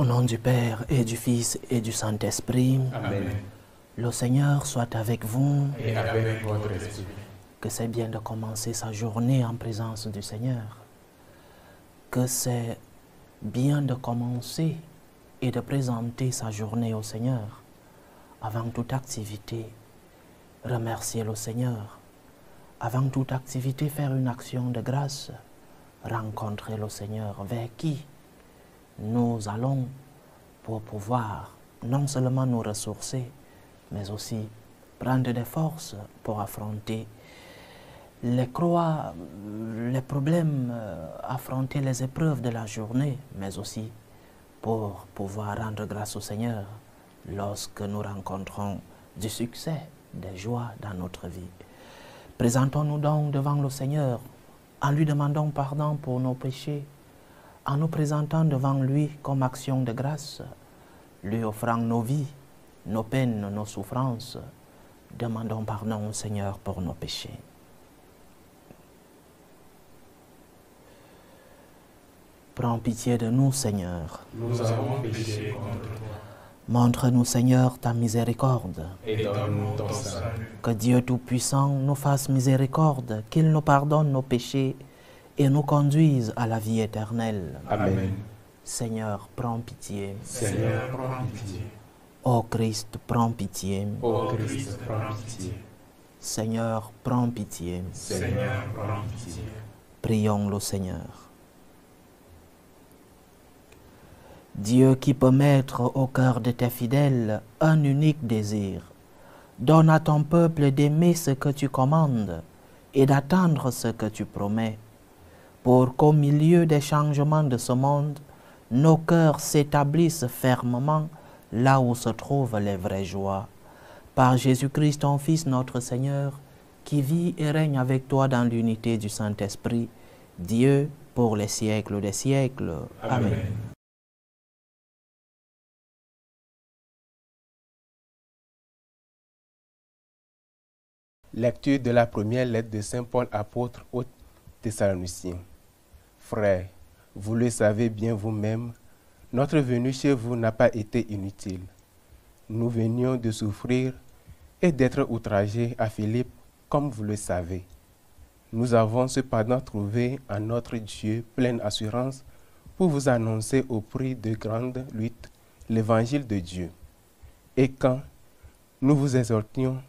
Au nom du Père et du Fils et du Saint-Esprit, Amen. Le Seigneur soit avec vous. Et avec votre esprit. Que c'est bien de commencer sa journée en présence du Seigneur. Que c'est bien de commencer et de présenter sa journée au Seigneur. Avant toute activité, remercier le Seigneur. Avant toute activité, faire une action de grâce. Rencontrer le Seigneur vers qui nous allons pour pouvoir non seulement nous ressourcer, mais aussi prendre des forces pour affronter les croix, les problèmes, affronter les épreuves de la journée, mais aussi pour pouvoir rendre grâce au Seigneur lorsque nous rencontrons du succès, des joies dans notre vie. Présentons-nous donc devant le Seigneur en lui demandant pardon pour nos péchés, en nous présentant devant lui comme action de grâce, lui offrant nos vies, nos peines, nos souffrances. Demandons pardon au Seigneur pour nos péchés. Prends pitié de nous, Seigneur. Nous avons péché contre toi. Montre-nous, Seigneur, ta miséricorde. Et donne-nous ton salut. Que Dieu Tout-Puissant nous fasse miséricorde, qu'il nous pardonne nos péchés et nous conduise à la vie éternelle. Amen. Seigneur, prends pitié. Seigneur, prends pitié. Ô Christ, prends pitié. Ô Christ, prends pitié. Seigneur, prends pitié. Seigneur, prends pitié. Prions le Seigneur. Dieu qui peut mettre au cœur de tes fidèles un unique désir, donne à ton peuple d'aimer ce que tu commandes et d'attendre ce que tu promets, pour qu'au milieu des changements de ce monde, nos cœurs s'établissent fermement là où se trouvent les vraies joies. Par Jésus-Christ, ton Fils, notre Seigneur, qui vit et règne avec toi dans l'unité du Saint-Esprit, Dieu pour les siècles des siècles. Amen. Lecture de la première lettre de Saint Paul apôtre aux Thessaloniciens. Frères, vous le savez bien vous-même, notre venue chez vous n'a pas été inutile. Nous venions de souffrir et d'être outragés à Philippe, comme vous le savez. Nous avons cependant trouvé en notre Dieu pleine assurance pour vous annoncer au prix de grandes luttes l'évangile de Dieu. Et quand nous vous exhortions,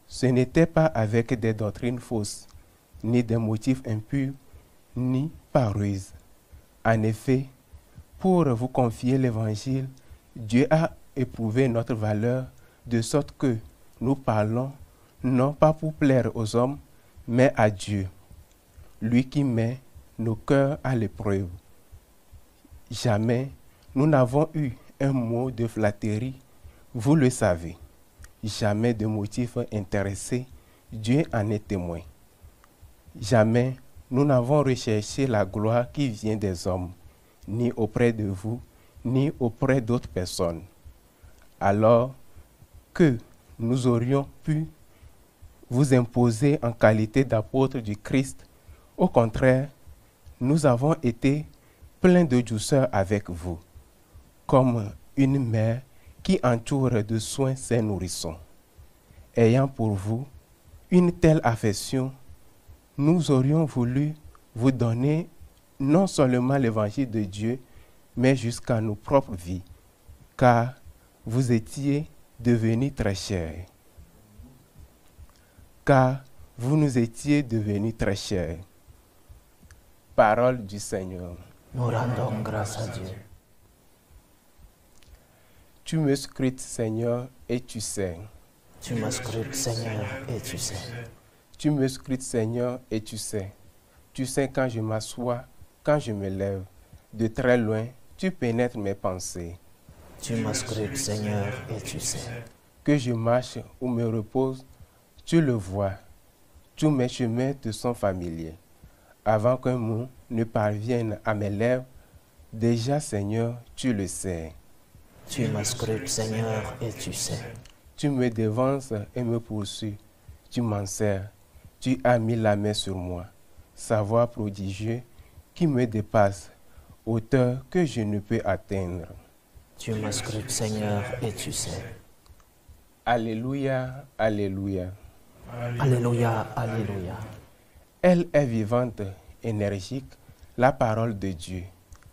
ce n'était pas avec des doctrines fausses, ni des motifs impurs, ni par ruse. En effet, pour vous confier l'Évangile, Dieu a éprouvé notre valeur de sorte que nous parlons non pas pour plaire aux hommes, mais à Dieu, lui qui met nos cœurs à l'épreuve. Jamais nous n'avons eu un mot de flatterie, vous le savez. Jamais de motifs intéressés, Dieu en est témoin. Jamais nous n'avons recherché la gloire qui vient des hommes, ni auprès de vous, ni auprès d'autres personnes. Alors que nous aurions pu vous imposer en qualité d'apôtres du Christ, au contraire, nous avons été pleins de douceur avec vous, comme une mère qui entoure de soins ses nourrissons. Ayant pour vous une telle affection, nous aurions voulu vous donner non seulement l'évangile de Dieu, mais jusqu'à nos propres vies, car vous étiez devenus très chers. Car vous nous étiez devenus très chers. Parole du Seigneur. Nous rendons grâce à Dieu. Tu me scrutes, Seigneur, et tu sais. Tu me scrutes, Seigneur, et tu sais. Tu me scrutes, Seigneur, et tu sais. Tu sais quand je m'assois, quand je me lève. De très loin, tu pénètres mes pensées. Tu me scrutes, Seigneur, et tu sais. Que je marche ou me repose, tu le vois. Tous mes chemins te sont familiers. Avant qu'un mot ne parvienne à mes lèvres, déjà, Seigneur, tu le sais. Tu me scrutes, Seigneur, et tu sais. Tu me devances et me poursuis. Tu m'en sers. Tu as mis la main sur moi. Savoir prodigieux qui me dépasse, hauteur que je ne peux atteindre. Tu me scrutes, Seigneur, et tu sais. Alléluia, alléluia. Alléluia, alléluia. Elle est vivante, énergique, la parole de Dieu.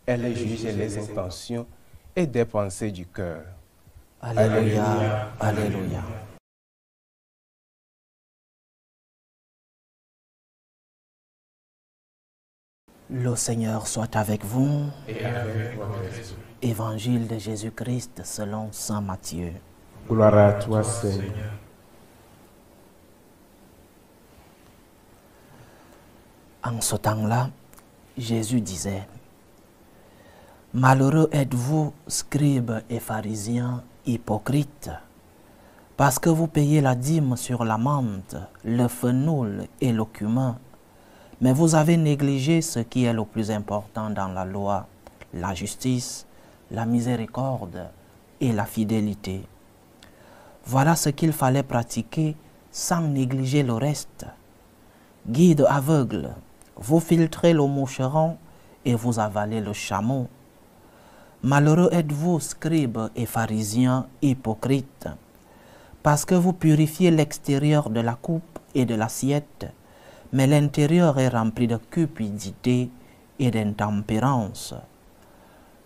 Elle juge les intentions et des pensées du cœur. Alléluia, alléluia. Le Seigneur soit avec vous. Et avec votre esprit. Évangile de Jésus-Christ selon saint Matthieu. Gloire à toi, Seigneur. En ce temps-là, Jésus disait: Malheureux êtes-vous, scribes et pharisiens hypocrites, parce que vous payez la dîme sur la menthe, le fenoul et le cumin, mais vous avez négligé ce qui est le plus important dans la loi, la justice, la miséricorde et la fidélité. Voilà ce qu'il fallait pratiquer sans négliger le reste. Guide aveugle, vous filtrez le moucheron et vous avalez le chameau. Malheureux êtes-vous, scribes et pharisiens hypocrites, parce que vous purifiez l'extérieur de la coupe et de l'assiette, mais l'intérieur est rempli de cupidité et d'intempérance.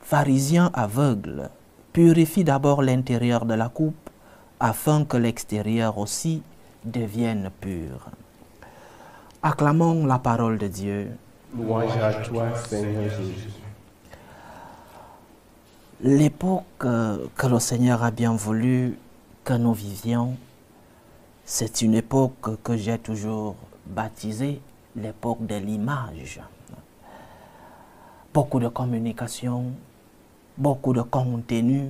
Pharisiens aveugles, purifie d'abord l'intérieur de la coupe, afin que l'extérieur aussi devienne pur. Acclamons la parole de Dieu. Louange à toi, Seigneur Jésus. L'époque que le Seigneur a bien voulu que nous vivions, c'est une époque que j'ai toujours baptisée l'époque de l'image. Beaucoup de communication, beaucoup de contenu,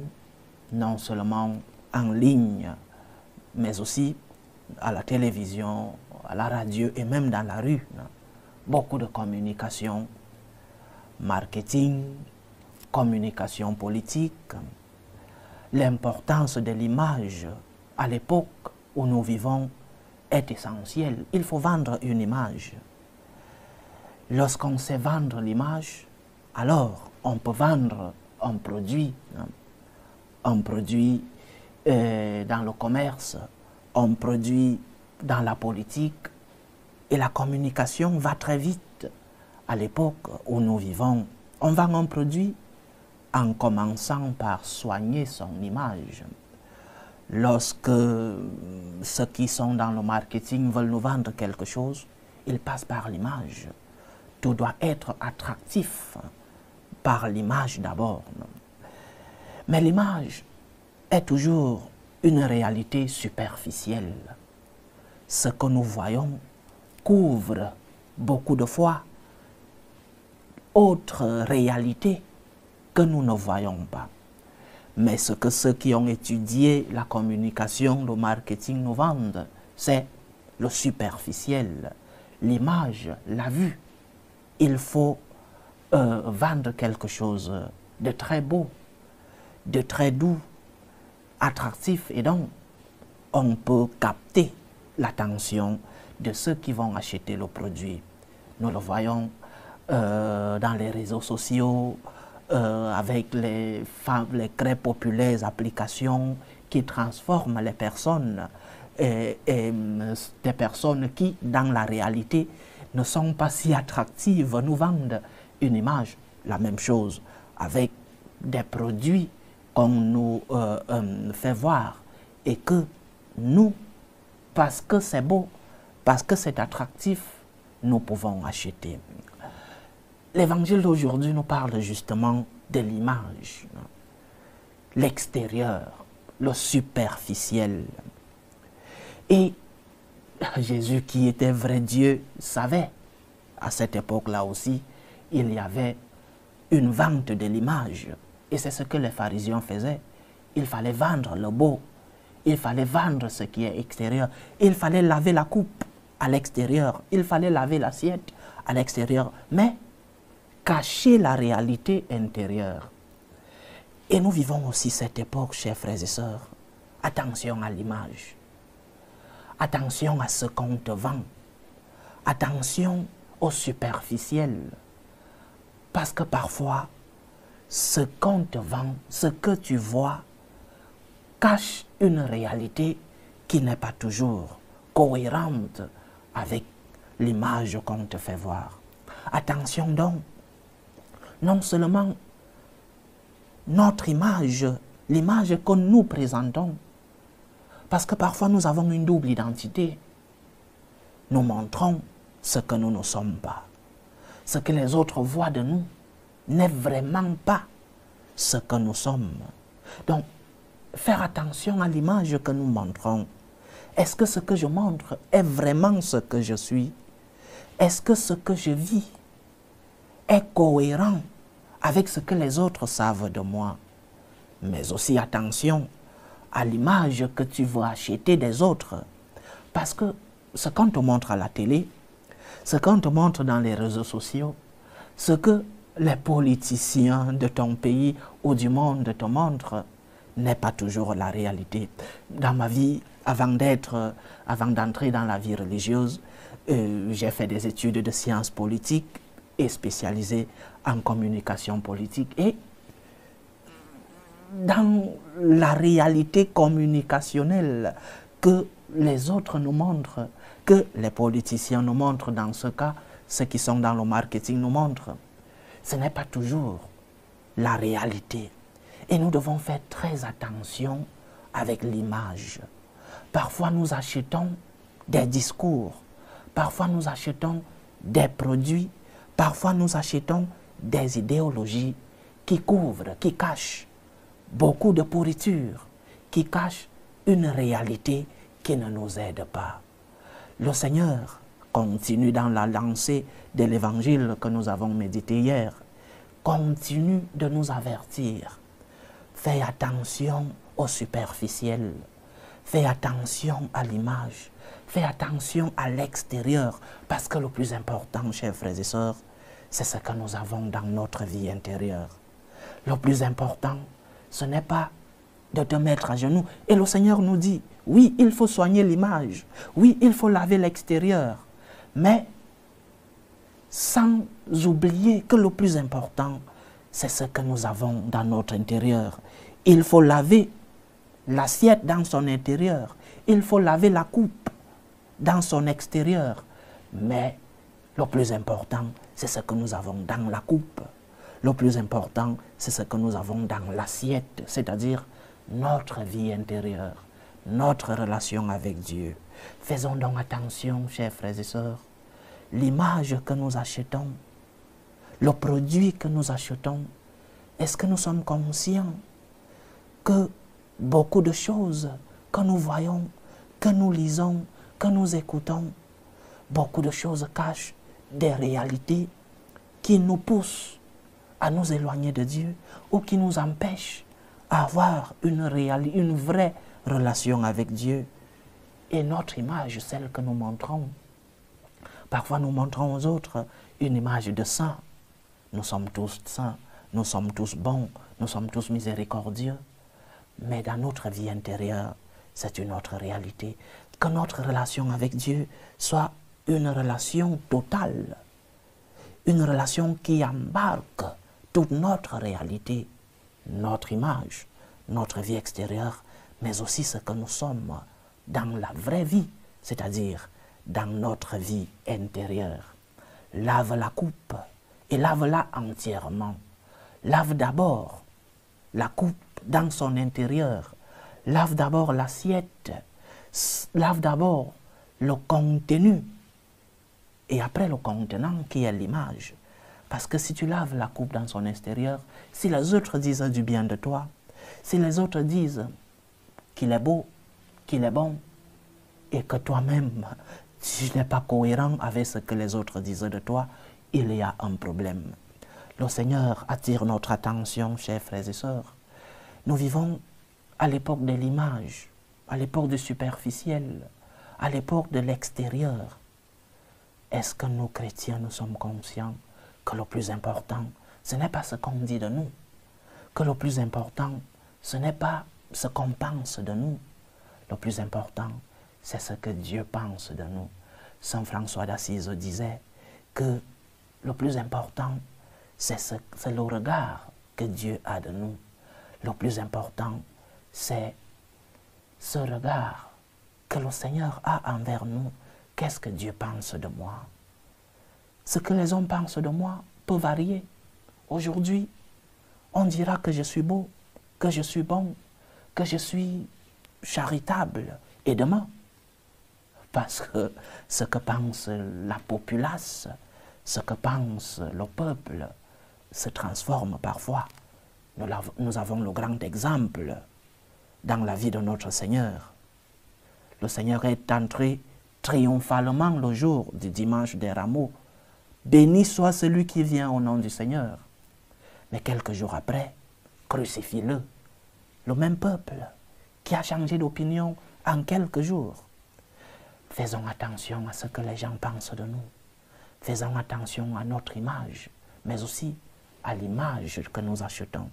non seulement en ligne, mais aussi à la télévision, à la radio et même dans la rue. Beaucoup de communication, marketing, communication politique. L'importance de l'image à l'époque où nous vivons est essentielle. Il faut vendre une image. Lorsqu'on sait vendre l'image, alors on peut vendre un produit. Un produit dans le commerce, un produit dans la politique. Et la communication va très vite. À l'époque où nous vivons, on vend un produit en commençant par soigner son image. Lorsque ceux qui sont dans le marketing veulent nous vendre quelque chose, ils passent par l'image. Tout doit être attractif par l'image d'abord. Mais l'image est toujours une réalité superficielle. Ce que nous voyons couvre beaucoup de fois autres réalités que nous ne voyons pas. Mais ce que ceux qui ont étudié la communication, le marketing nous vendent, c'est le superficiel, l'image, la vue. Il faut vendre quelque chose de très beau, de très doux, attractif, et donc on peut capter l'attention de ceux qui vont acheter le produit. Nous le voyons dans les réseaux sociaux, avec les très populaires applications qui transforment les personnes et des personnes qui, dans la réalité, ne sont pas si attractives, nous vendent une image. La même chose avec des produits qu'on nous fait voir et que nous, parce que c'est beau, parce que c'est attractif, nous pouvons acheter. L'évangile d'aujourd'hui nous parle justement de l'image, l'extérieur, le superficiel. Et Jésus, qui était vrai Dieu, savait, à cette époque-là aussi, il y avait une vente de l'image. Et c'est ce que les pharisiens faisaient. Il fallait vendre le beau, il fallait vendre ce qui est extérieur, il fallait laver la coupe à l'extérieur, il fallait laver l'assiette à l'extérieur, mais cacher la réalité intérieure. Et nous vivons aussi cette époque, chers frères et sœurs. Attention à l'image. Attention à ce qu'on te vend. Attention au superficiel. Parce que parfois, ce qu'on te vend, ce que tu vois, cache une réalité qui n'est pas toujours cohérente avec l'image qu'on te fait voir. Attention donc, non seulement notre image, l'image que nous présentons, parce que parfois nous avons une double identité. Nous montrons ce que nous ne sommes pas. Ce que les autres voient de nous n'est vraiment pas ce que nous sommes. Donc, faire attention à l'image que nous montrons. Est-ce que ce que je montre est vraiment ce que je suis? Est-ce que ce que je vis est cohérent avec ce que les autres savent de moi? Mais aussi attention à l'image que tu veux acheter des autres. Parce que ce qu'on te montre à la télé, ce qu'on te montre dans les réseaux sociaux, ce que les politiciens de ton pays ou du monde te montrent, n'est pas toujours la réalité. Dans ma vie, avant d'entrer dans la vie religieuse, j'ai fait des études de sciences politiques et spécialisé en communication politique. Et dans la réalité communicationnelle que les autres nous montrent, que les politiciens nous montrent dans ce cas, ceux qui sont dans le marketing nous montrent, ce n'est pas toujours la réalité. Et nous devons faire très attention avec l'image. Parfois nous achetons des discours, parfois nous achetons des produits, parfois nous achetons des idéologies qui couvrent, qui cachent beaucoup de pourriture, qui cachent une réalité qui ne nous aide pas. Le Seigneur continue dans la lancée de l'évangile que nous avons médité hier, continue de nous avertir. Fais attention au superficiel, fais attention à l'image, fais attention à l'extérieur, parce que le plus important, chers frères et sœurs, c'est ce que nous avons dans notre vie intérieure. Le plus important, ce n'est pas de te mettre à genoux. Et le Seigneur nous dit, oui, il faut soigner l'image, oui, il faut laver l'extérieur, mais sans oublier que le plus important, c'est ce que nous avons dans notre intérieur. Il faut laver l'assiette dans son intérieur, il faut laver la coupe dans son extérieur, mais le plus important, c'est ce que nous avons dans la coupe. Le plus important, c'est ce que nous avons dans l'assiette, c'est-à-dire notre vie intérieure, notre relation avec Dieu. Faisons donc attention, chers frères et sœurs, l'image que nous achetons, le produit que nous achetons, est-ce que nous sommes conscients que beaucoup de choses que nous voyons, que nous lisons, que nous écoutons, beaucoup de choses cachent des réalités qui nous poussent à nous éloigner de Dieu ou qui nous empêchent d'avoir une vraie relation avec Dieu. Et notre image, celle que nous montrons, parfois nous montrons aux autres une image de saint. Nous sommes tous saints, nous sommes tous bons, nous sommes tous miséricordieux. Mais dans notre vie intérieure, c'est une autre réalité. Que notre relation avec Dieu soit une relation totale, une relation qui embarque toute notre réalité, notre image, notre vie extérieure, mais aussi ce que nous sommes dans la vraie vie, c'est-à-dire dans notre vie intérieure. Lave la coupe et lave-la entièrement. Lave d'abord la coupe dans son intérieur. Lave d'abord l'assiette. Lave d'abord le contenu. Et après le contenant qui est l'image. Parce que si tu laves la coupe dans son extérieur, si les autres disent du bien de toi, si les autres disent qu'il est beau, qu'il est bon, et que toi-même, tu n'es pas cohérent avec ce que les autres disent de toi, il y a un problème. Le Seigneur attire notre attention, chers frères et sœurs. Nous vivons à l'époque de l'image, à l'époque du superficiel, à l'époque de l'extérieur. Est-ce que nous, chrétiens, nous sommes conscients que le plus important, ce n'est pas ce qu'on dit de nous, que le plus important, ce n'est pas ce qu'on pense de nous. Le plus important, c'est ce que Dieu pense de nous. Saint François d'Assise disait que le plus important, c'est le regard que Dieu a de nous. Le plus important, c'est ce regard que le Seigneur a envers nous. Qu'est-ce que Dieu pense de moi? Ce que les hommes pensent de moi peut varier. Aujourd'hui, on dira que je suis beau, que je suis bon, que je suis charitable. Et demain, parce que ce que pense la populace, ce que pense le peuple, se transforme parfois. Nous avons le grand exemple dans la vie de notre Seigneur. Le Seigneur est entré triomphalement le jour du dimanche des Rameaux. Béni soit celui qui vient au nom du Seigneur. Mais quelques jours après, crucifie-le. Le même peuple qui a changé d'opinion en quelques jours. Faisons attention à ce que les gens pensent de nous. Faisons attention à notre image, mais aussi à l'image que nous achetons.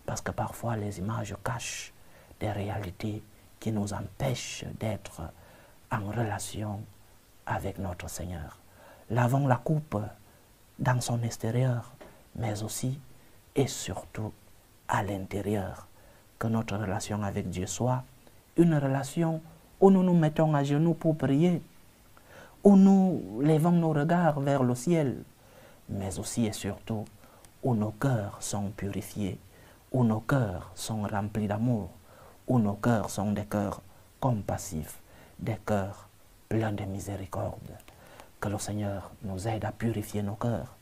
Parce que parfois les images cachent des réalités qui nous empêchent d'être en relation avec notre Seigneur. Lavons la coupe dans son extérieur, mais aussi et surtout à l'intérieur. Que notre relation avec Dieu soit une relation où nous nous mettons à genoux pour prier, où nous levons nos regards vers le ciel, mais aussi et surtout où nos cœurs sont purifiés, où nos cœurs sont remplis d'amour, où nos cœurs sont des cœurs compassifs, des cœurs pleins de miséricorde. Que le Seigneur nous aide à purifier nos cœurs,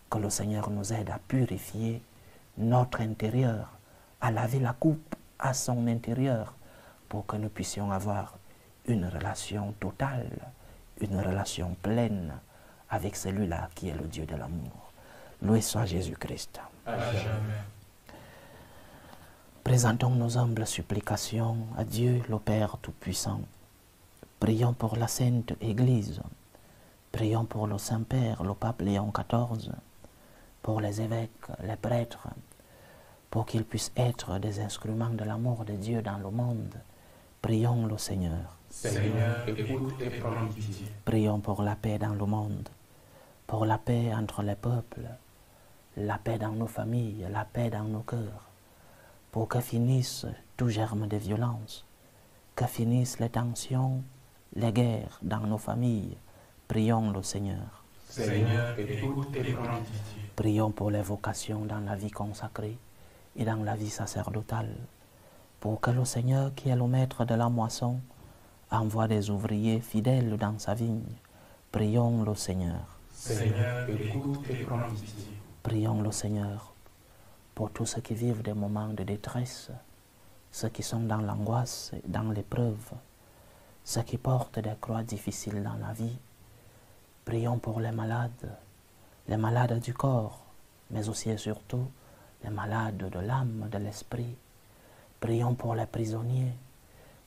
que le Seigneur nous aide à purifier notre intérieur, à laver la coupe à son intérieur, pour que nous puissions avoir une relation totale, une relation pleine avec celui-là qui est le Dieu de l'amour. Loué soit Jésus-Christ. Présentons nos humbles supplications à Dieu le Père Tout-Puissant. Prions pour la Sainte Église. Prions pour le Saint-Père, le Pape Léon XIV, pour les évêques, les prêtres, pour qu'ils puissent être des instruments de l'amour de Dieu dans le monde. Prions le Seigneur. Seigneur, écoute et prends pitié. Prions pour la paix dans le monde, pour la paix entre les peuples, la paix dans nos familles, la paix dans nos cœurs, pour que finisse tout germe de violence, que finissent les tensions, les guerres dans nos familles. Prions le Seigneur. Seigneur, écoute et prends pitié. Prions pour les vocations dans la vie consacrée et dans la vie sacerdotale, pour que le Seigneur, qui est le maître de la moisson, envoie des ouvriers fidèles dans sa vigne. Prions le Seigneur. Seigneur, écoute et prends pitié. Prions le Seigneur pour tous ceux qui vivent des moments de détresse, ceux qui sont dans l'angoisse, dans l'épreuve, ceux qui portent des croix difficiles dans la vie. Prions pour les malades du corps, mais aussi et surtout les malades de l'âme, de l'esprit. Prions pour les prisonniers,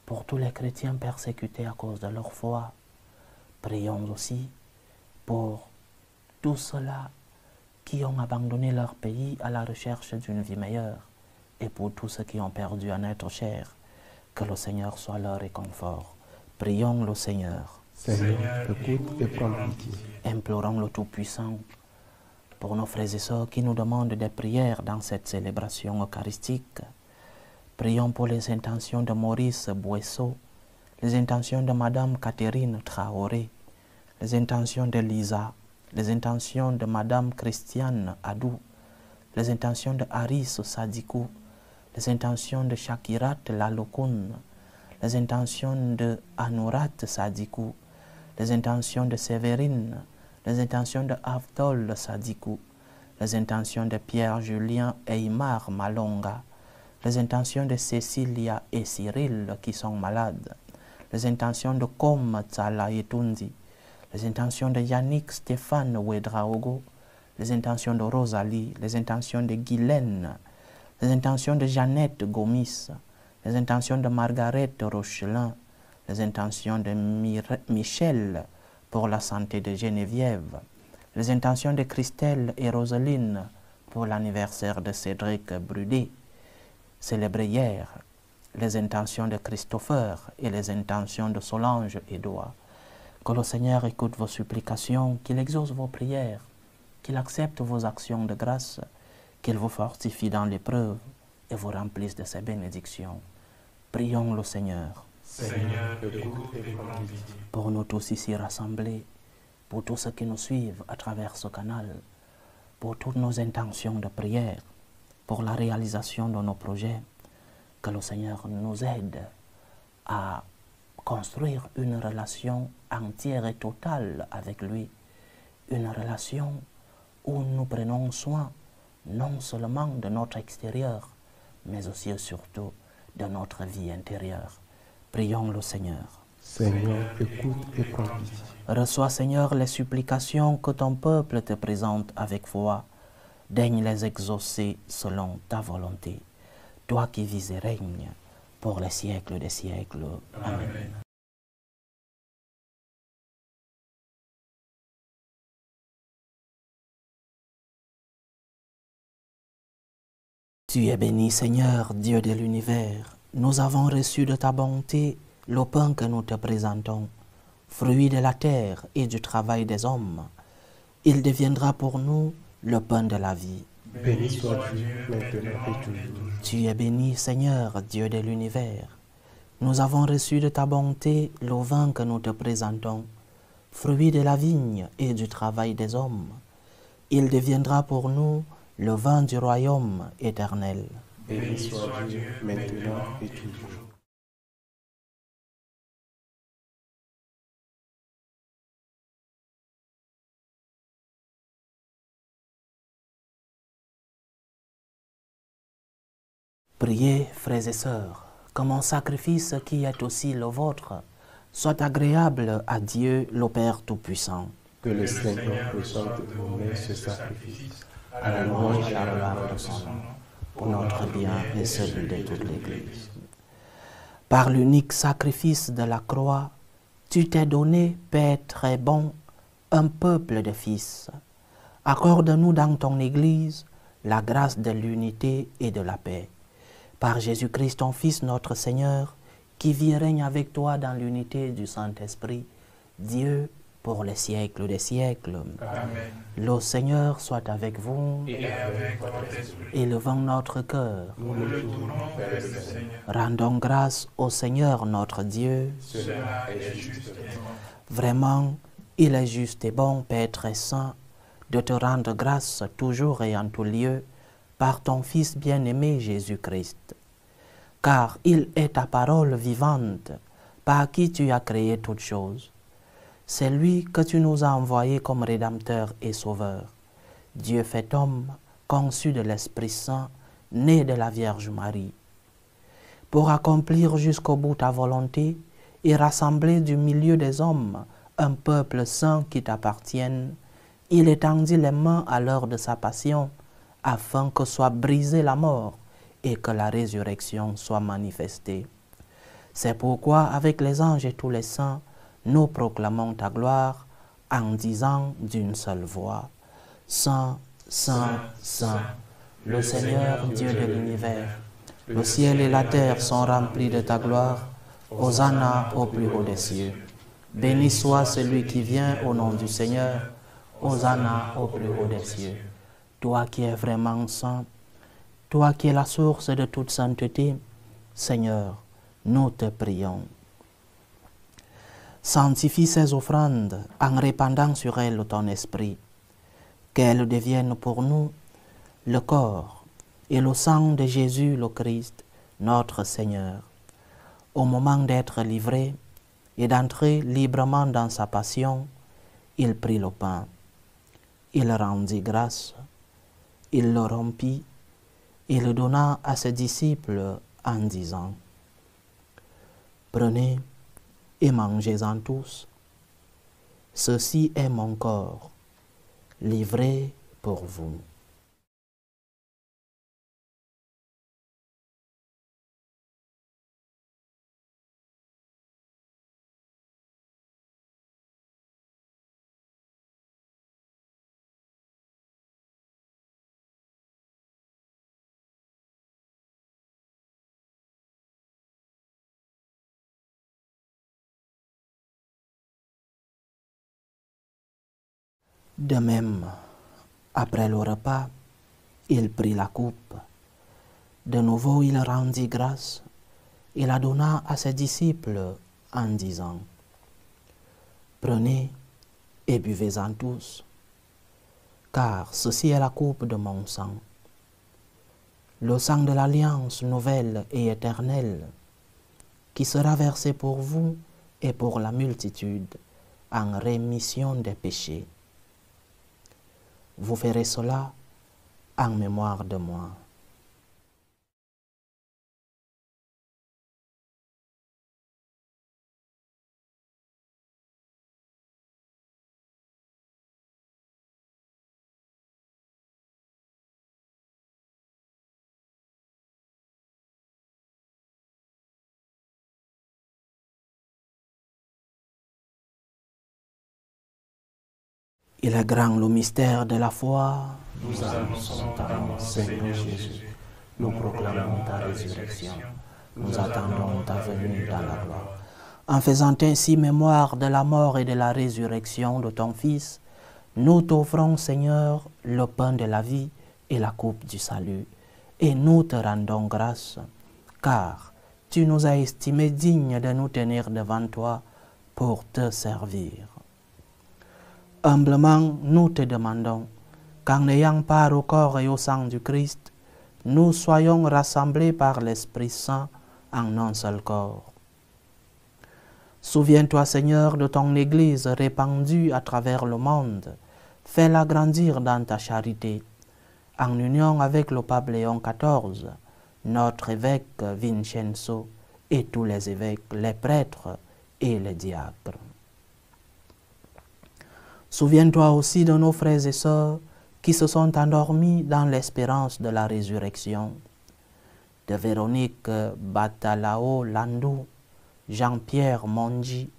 pour tous les chrétiens persécutés à cause de leur foi. Prions aussi pour tous ceux-là qui ont abandonné leur pays à la recherche d'une vie meilleure, et pour tous ceux qui ont perdu un être cher. Que le Seigneur soit leur réconfort. Prions le Seigneur. Seigneur, écoute et prends pitié. Implorons le Tout-Puissant pour nos frères et sœurs qui nous demandent des prières dans cette célébration eucharistique. Prions pour les intentions de Maurice Boisseau, les intentions de Madame Catherine Traoré, les intentions de Lisa, les intentions de Madame Christiane Adou, les intentions de Haris Sadikou, les intentions de Shakirat Lalokoun, les intentions de Anourat Sadikou, les intentions de Sévérine, les intentions de Avdol Sadikou, les intentions de Pierre-Julien Eymar Malonga, les intentions de Cécilia et Cyril qui sont malades, les intentions de Kom Tsala Etundi, les intentions de Yannick Stéphane Ouedraogo, les intentions de Rosalie, les intentions de Guylaine, les intentions de Jeannette Gomis, les intentions de Margaret Rochelin, les intentions de Michel pour la santé de Geneviève, les intentions de Christelle et Roseline pour l'anniversaire de Cédric Brudet, célébré hier, les intentions de Christopher et les intentions de Solange Edouard. Que le Seigneur écoute vos supplications, qu'il exauce vos prières, qu'il accepte vos actions de grâce, qu'il vous fortifie dans l'épreuve et vous remplisse de ses bénédictions. Prions le Seigneur. Seigneur, écoute et prends pitié. Pour nous tous ici rassemblés, pour tous ceux qui nous suivent à travers ce canal, pour toutes nos intentions de prière, pour la réalisation de nos projets, que le Seigneur nous aide à construire une relation entière et totale avec lui, une relation où nous prenons soin non seulement de notre extérieur, mais aussi et surtout de notre vie intérieure. Prions le Seigneur. Seigneur, écoute et prends pitié. Reçois, Seigneur, les supplications que ton peuple te présente avec foi. Daigne les exaucer selon ta volonté. Toi qui vis et règnes pour les siècles des siècles. Amen. Tu es béni, Seigneur, Dieu de l'univers. Nous avons reçu de ta bonté le pain que nous te présentons, fruit de la terre et du travail des hommes. Il deviendra pour nous le pain de la vie. Béni soit Dieu, maintenant et toujours. Tu es béni, Seigneur, Dieu de l'univers. Nous avons reçu de ta bonté le vin que nous te présentons, fruit de la vigne et du travail des hommes. Il deviendra pour nous le vin du royaume éternel. Béni soit Dieu, maintenant et toujours. Priez, frères et sœurs, que mon sacrifice qui est aussi le vôtre soit agréable à Dieu le Père Tout-Puissant. Que le Seigneur reçoive de vos mains ce sacrifice, À la louange et à la gloire de son nom, pour notre bien et celui de toute l'Église. Par l'unique sacrifice de la croix, tu t'es donné, Père très bon, un peuple de fils. Accorde-nous dans ton Église la grâce de l'unité et de la paix. Par Jésus-Christ, ton Fils, notre Seigneur, qui vit et règne avec toi dans l'unité du Saint-Esprit, Dieu pour les siècles des siècles. Amen. Le Seigneur soit avec vous. Et avec votre esprit. Élevons notre cœur. Nous le tournons vers le Seigneur. Rendons grâce au Seigneur notre Dieu. Cela est juste et bon. Vraiment, il est juste et bon, Père très saint, de te rendre grâce toujours et en tout lieu par ton Fils bien-aimé Jésus-Christ. Car il est ta parole vivante, par qui tu as créé toutes choses. C'est lui que tu nous as envoyé comme Rédempteur et Sauveur. Dieu fait homme, conçu de l'Esprit Saint, né de la Vierge Marie. Pour accomplir jusqu'au bout ta volonté et rassembler du milieu des hommes un peuple saint qui t'appartienne, il étendit les mains à l'heure de sa passion, afin que soit brisée la mort et que la résurrection soit manifestée. C'est pourquoi, avec les anges et tous les saints, nous proclamons ta gloire en disant d'une seule voix, Saint, Saint, Saint, le Seigneur Dieu de l'univers, le ciel et la terre sont remplis de ta gloire. Hosanna au plus haut des cieux. Béni soit celui qui vient au nom du Seigneur. Hosanna au plus haut des cieux. Toi qui es vraiment saint, toi qui es la source de toute sainteté, Seigneur, nous te prions. Sanctifie ces offrandes en répandant sur elles ton esprit, qu'elles deviennent pour nous le corps et le sang de Jésus le Christ, notre Seigneur. Au moment d'être livré et d'entrer librement dans sa passion, il prit le pain, il rendit grâce, il le rompit et le donna à ses disciples en disant, prenez et mangez-en tous. Ceci est mon corps, livré pour vous. De même, après le repas, il prit la coupe. De nouveau, il rendit grâce. Il la donna à ses disciples en disant, « Prenez et buvez-en tous, car ceci est la coupe de mon sang, le sang de l'alliance nouvelle et éternelle, qui sera versé pour vous et pour la multitude en rémission des péchés. Vous ferez cela en mémoire de moi. » Il est grand le mystère de la foi. Nous annonçons ta mort, Seigneur Jésus. Nous proclamons ta résurrection. Nous attendons ta venue dans la gloire. En faisant ainsi mémoire de la mort et de la résurrection de ton Fils, nous t'offrons, Seigneur, le pain de la vie et la coupe du salut. Et nous te rendons grâce, car tu nous as estimés dignes de nous tenir devant toi pour te servir. Humblement, nous te demandons qu'en ayant part au corps et au sang du Christ, nous soyons rassemblés par l'Esprit Saint en un seul corps. Souviens-toi, Seigneur, de ton Église répandue à travers le monde. Fais-la grandir dans ta charité, en union avec le pape Léon XIV, notre évêque Vincenzo et tous les évêques, les prêtres et les diacres. Souviens-toi aussi de nos frères et sœurs qui se sont endormis dans l'espérance de la résurrection, de Véronique Batalao Landou, Jean-Pierre Monji,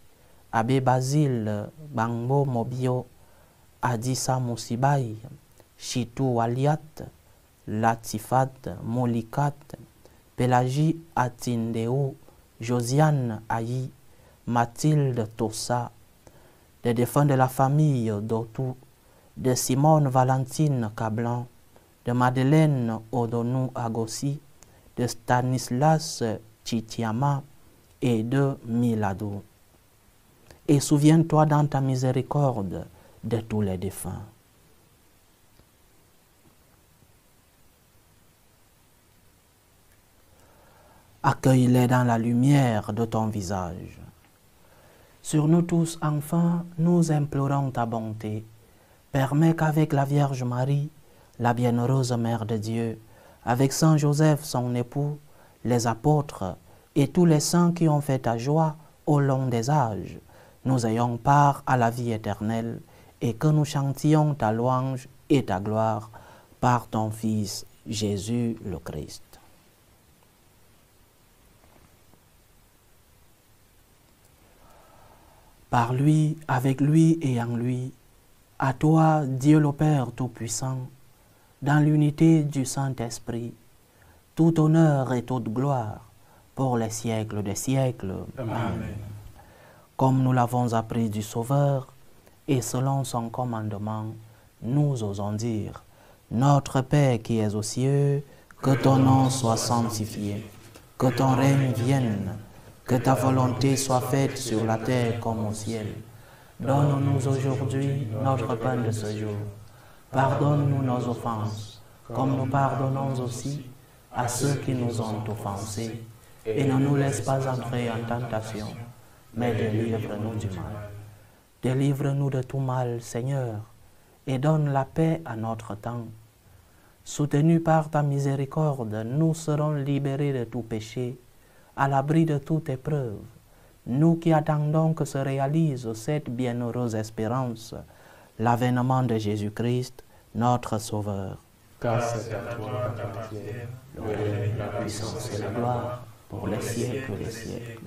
Abbé Basile Bangbo Mobio, Adissa Moussibaï, Chitou Aliat, Latifat Molikat, Pélagie Atindéo, Josiane Aïe, Mathilde Tossa, des défunts de la famille d'Otou, de Simone Valentine Cablan, de Madeleine Odonou Agossi, de Stanislas Chitiama et de Milado. Et souviens-toi dans ta miséricorde de tous les défunts. Accueille-les dans la lumière de ton visage. Sur nous tous, enfin, nous implorons ta bonté. Permets qu'avec la Vierge Marie, la bienheureuse Mère de Dieu, avec Saint Joseph, son époux, les apôtres et tous les saints qui ont fait ta joie au long des âges, nous ayons part à la vie éternelle et que nous chantions ta louange et ta gloire par ton Fils Jésus le Christ. Par lui, avec lui et en lui, à toi, Dieu le Père Tout-Puissant, dans l'unité du Saint-Esprit, tout honneur et toute gloire pour les siècles des siècles. Amen. Comme nous l'avons appris du Sauveur, et selon son commandement, nous osons dire, Notre Père qui es aux cieux, que ton nom soit sanctifié, que ton règne vienne, que ta volonté soit faite sur la terre comme au ciel. Donne-nous aujourd'hui notre pain de ce jour. Pardonne-nous nos offenses, comme nous pardonnons aussi à ceux qui nous ont offensés. Et ne nous laisse pas entrer en tentation, mais délivre-nous du mal. Délivre-nous de tout mal, Seigneur, et donne la paix à notre temps. Soutenus par ta miséricorde, nous serons libérés de tout péché, à l'abri de toute épreuve, nous qui attendons que se réalise cette bienheureuse espérance, l'avènement de Jésus-Christ, notre Sauveur. Car c'est à toi qu'appartiennent Le règne, la puissance et la gloire pour les siècles des siècles.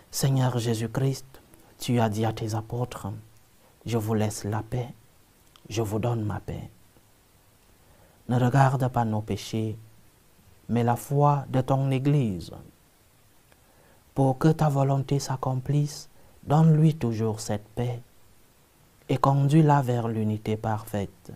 Seigneur Jésus-Christ, tu as dit à tes apôtres, je vous laisse la paix, je vous donne ma paix. Ne regarde pas nos péchés, mais la foi de ton Église. Pour que ta volonté s'accomplisse, donne-lui toujours cette paix et conduis-la vers l'unité parfaite.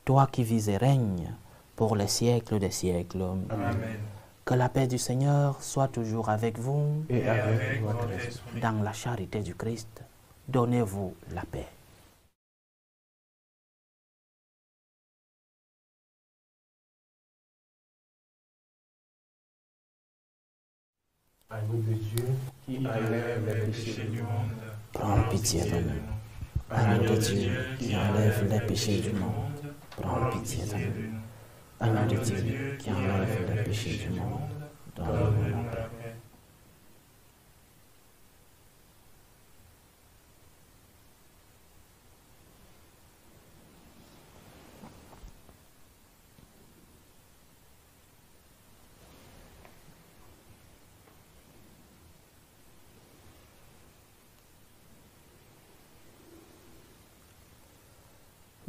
Toi qui vis et règnes pour les siècles des siècles. Amen. Que la paix du Seigneur soit toujours avec vous. Et avec votre esprit. Dans la charité du Christ, donnez-vous la paix. Agneau de Dieu qui enlève les péchés du monde. Prends pitié de nous. Agneau de Dieu qui enlève les péchés du monde, prends pitié de nous. Agneau de Dieu qui enlève les péchés du monde, donne-nous la paix.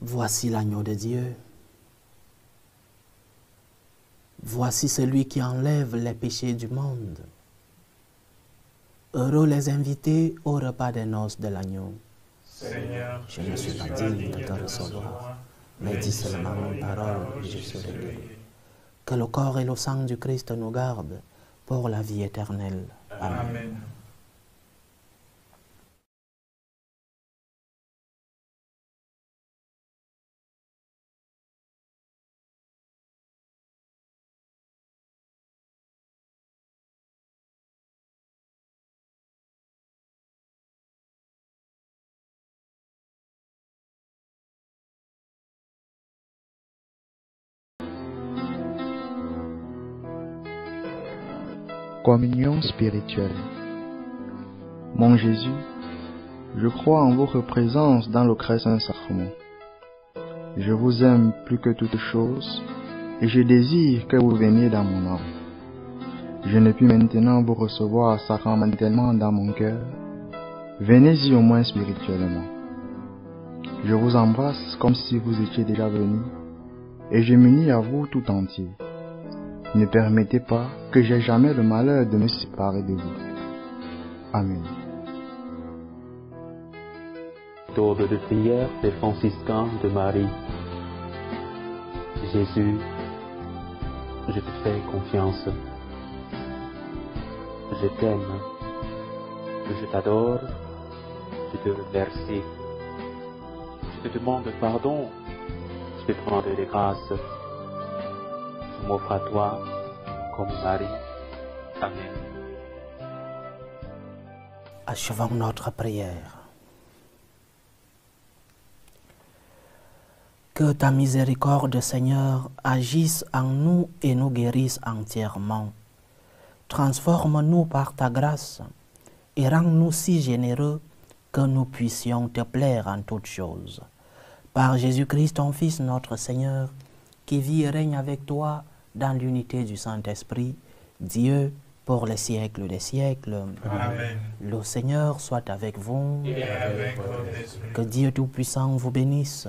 Voici l'agneau de Dieu. Voici celui qui enlève les péchés du monde. Heureux les invités au repas des noces de l'agneau. Seigneur, Je ne suis pas digne de te recevoir, mais dis seulement une parole et je serai guéri. Que le corps et le sang du Christ nous gardent pour la vie éternelle. Amen. Amen. Communion spirituelle. Mon Jésus, je crois en votre présence dans le très saint sacrement. Je vous aime plus que toute chose et je désire que vous veniez dans mon âme. Je ne puis maintenant vous recevoir sacramentellement dans mon cœur. Venez-y au moins spirituellement. Je vous embrasse comme si vous étiez déjà venu et je m'unis à vous tout entier. Ne permettez pas que j'aie jamais le malheur de me séparer de vous. Amen. Méthode de prière des franciscains de Marie. Jésus, je te fais confiance. Je t'aime. Je t'adore. Je te remercie. Je te demande pardon. Je te demande des grâces. Je m'offre à toi comme Marie. Amen. Achevons notre prière. Que ta miséricorde, Seigneur, agisse en nous et nous guérisse entièrement. Transforme-nous par ta grâce et rends-nous si généreux que nous puissions te plaire en toutes choses. Par Jésus-Christ, ton Fils, notre Seigneur, qui vit et règne avec toi dans l'unité du Saint-Esprit, Dieu, pour les siècles des siècles. Amen. Le Seigneur soit avec vous. Et avec votre esprit. Que Dieu Tout-Puissant vous bénisse,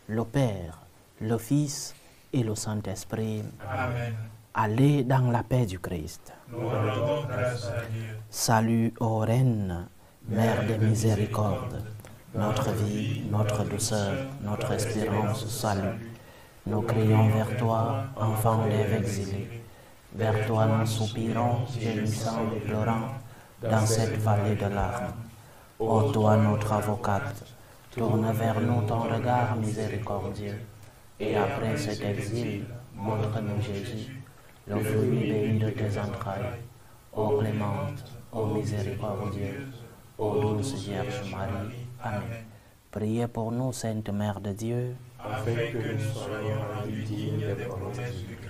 le Père, le Fils et le Saint-Esprit. Amen. Allez dans la paix du Christ. Nous rendons grâce à Dieu. Salut ô Reine, Mère des miséricordes, notre vie, notre douceur, notre espérance, salut. Nous crions vers toi, enfant des exilés. Vers toi nous soupirons, gémissant et pleurant, dans cette vallée de larmes. Ô toi notre avocate, tourne vers nous ton regard miséricordieux. Et après cet exil, montre-nous Jésus, le fruit béni de tes entrailles. Ô clémente, ô miséricordieuse, ô douce Vierge Marie. Amen. Priez pour nous, Sainte Mère de Dieu, Afin que nous soyons rendus dignes des promesses du Christ.